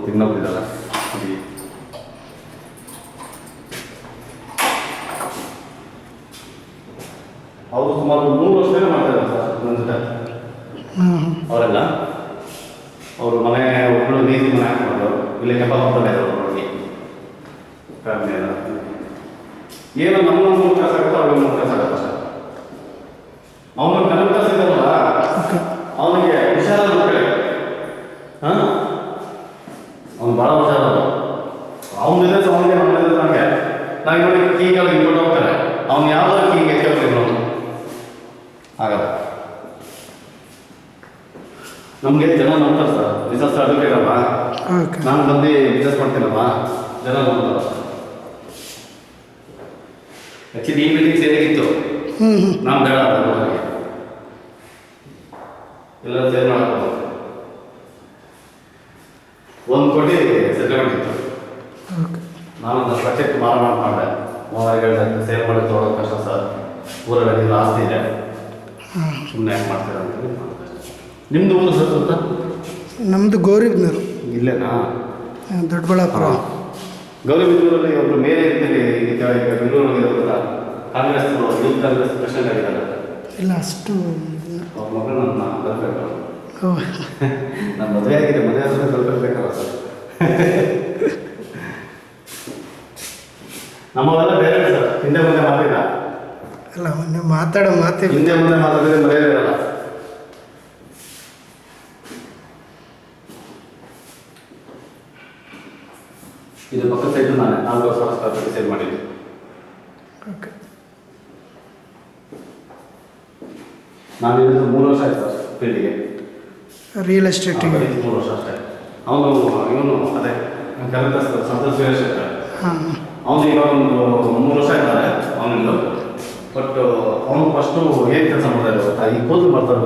ಇನ್ನೊಬ್ರಿದಲ್ಲ ಅವರು ಸುಮಾರು 3 ವರ್ಷದಿಂದ ಮಾಡ್ತಾಯಿದ್ದಾರೆ ಸರ್ ನನ್ನ ಜೊತೆ. ಅವರೆಲ್ಲ ಅವರು ಮನೆ ಒಬ್ಬಳು ನೀತಿ ಮನೆ ಹಾಕಿದ್ರು, ಇಲ್ಲಿ ಕೆಪಾಲ್ ಹೋಗ್ತಾನೆ ಇದ್ದಾರೆ ಅವ್ರಿಗೆ ಫ್ಯಾಮಿಲಿ ಎಲ್ಲ. ಏನೋ ನಮ್ಮ ಮೂರು ಕೆಲಸ ಆಗುತ್ತೋ ಅವ್ರಿಗೆ 3 ಕೆಲಸ ಆಗುತ್ತೆ ಸರ್. ಅವನು ಕನ್ನಡ ಕೆಲಸ ಇದ್ದಾರಲ್ಲ ಅವನಿಗೆ ಹುಷಾರಾದ ಮಕ್ಕಳೇ. ಹಾಂ, ಅವ್ನು ಭಾಳ ಹುಷಾರದು. ಅವನಿದೆ ಅವನಿಗೆ ನಮ್ಮದಿದೆ ನನಗೆ ನಾನು ನೋಡಿ ಕೀಗೆಲ್ಲ ಇಟ್ಕೊಂಡು ಹೋಗ್ತಾರೆ. ಅವ್ನು ಯಾವ್ದಾದ್ರು ಕೀಗೆ ಕೇಳ್ತೀನಿ ಅವನು ಆಗಲ್ಲ. ನಮಗೆ ಜನ ನೋಡ್ತಾರೆ ಸರ್, ಬಿಸ್ನೆಸ್ ಅಡ್ವೊಕೇಟ್ ಅಲ್ವಾ, ನಾನು ಬಂದು ಬಿಸ್ನೆಸ್ ಮಾಡ್ತೀನಲ್ವಾ, ಜನ ನೋಡ್ತಾರೆ. ಆ್ಯಕ್ಚುಲಿ ಈ ಬಿಲ್ಡಿಂಗ್ ಸೇರಿಗಿತ್ತು, ನಾನು ಬೇಡ ಹಾಗೆ ಎಲ್ಲ ಸೇರ್ ಮಾಡಬೇಕು. 1 ಕೋಟಿ ಸೆಟಲ್ಮೆಂಟ್ ಇತ್ತು. ನಾನು ಒಂದು ಪ್ರಾಜೆಕ್ಟ್ ಮಾರಾಟ ಮಾಡಿದೆ. 3000 ಸೇಲ್ ಮಾಡಿ ತೊಗೊಳೋದು ಕಷ್ಟ ಸರ್, ಊರಲ್ಲಿ ಆಸ್ತಿ ಇದೆ, ಸುಮ್ಮನೆ ಯಾಕೆ ಮಾಡ್ತೀರಾ ಅಂತೇಳಿ ಮಾಡಿದೆ. ನಿಮ್ಮದು ಊರು ಸರ್ ಅಂತ? ನಮ್ಮದು ಗೌರಿಬಿದನೂರು. ಇಲ್ಲೇನಾ? ದೊಡ್ಡಬಳ್ಳಾಪುರ. ಗೌರಿಬಿದನೂರಲ್ಲಿ ಒಬ್ಬರು ಮೇರೆ ಇರ್ತೀವಿ, ಈಗ ಬೆಂಗಳೂರಲ್ಲಿ ಇರೋದಿಲ್ಲ, ಕಾಂಗ್ರೆಸ್ ಯೂತ್ ಕಾಂಗ್ರೆಸ್ ಪ್ರೆಸಿಡೆಂಟ್ ಆಗಿದ್ದಾರೆ. ಇಲ್ಲ ಅಷ್ಟು ಅವ್ರ ಮಗಳು ನನ್ನ ಕಲ್ಪಬೇಕು. ಓ ನಾನು ಮದುವೆ ಆಗಿದೆ, ಮದುವೆ ಆದ್ರೆ ಕಲ್ಪಬೇಕಲ್ಲ ಸರ್. ನಮ್ಮವೆಲ್ಲ ಬೇರೆ ಸರ್, ಹಿಂದೆ ಮುಂದೆ ಮಾತಿಲ್ಲ. ಅಲ್ಲ ನೀವು ಮಾತಾಡೋ ಮಾತೇ ಹಿಂದೆ ಮುಂದೆ ಮಾತಾಡಿದ್ರೆ ಮರ್ಯಾದೆ ಇರಲ್ಲ. ಇದು ಪಕ್ಕ ಸೈಡ್ ನಾನೇ 4 ವರ್ಷ ಸೇಲ್ ಮಾಡಿದ್ದೆ. ಓಕೆ. ನಾನು ಇದ್ದು 3 ವರ್ಷ ಆಯ್ತು ಸರ್ ಫೀಲ್ಡಿಗೆ. ರಿಯಲ್ ಎಸ್ಟೇಟಿಗೆ 3 ವರ್ಷ ಅಷ್ಟೇ. ಇವನು ಅದೇ ಕರೆಕ್ಟ್ ಸಂತೋಷ್ ಶೇಖರ್, ಹಾಂ. ಅವನು ಈಗ ಒಂದು 3 ವರ್ಷ ಇದ್ದಾರೆ ಅವನಿಂದು. ಬಟ್ ಅವನು ಫಸ್ಟು ಏನು ಕೆಲಸ ಮಾಡ್ತಾ ಇದ್ರು, ಈ ಕೂದಲು ಮಾಡ್ತಾ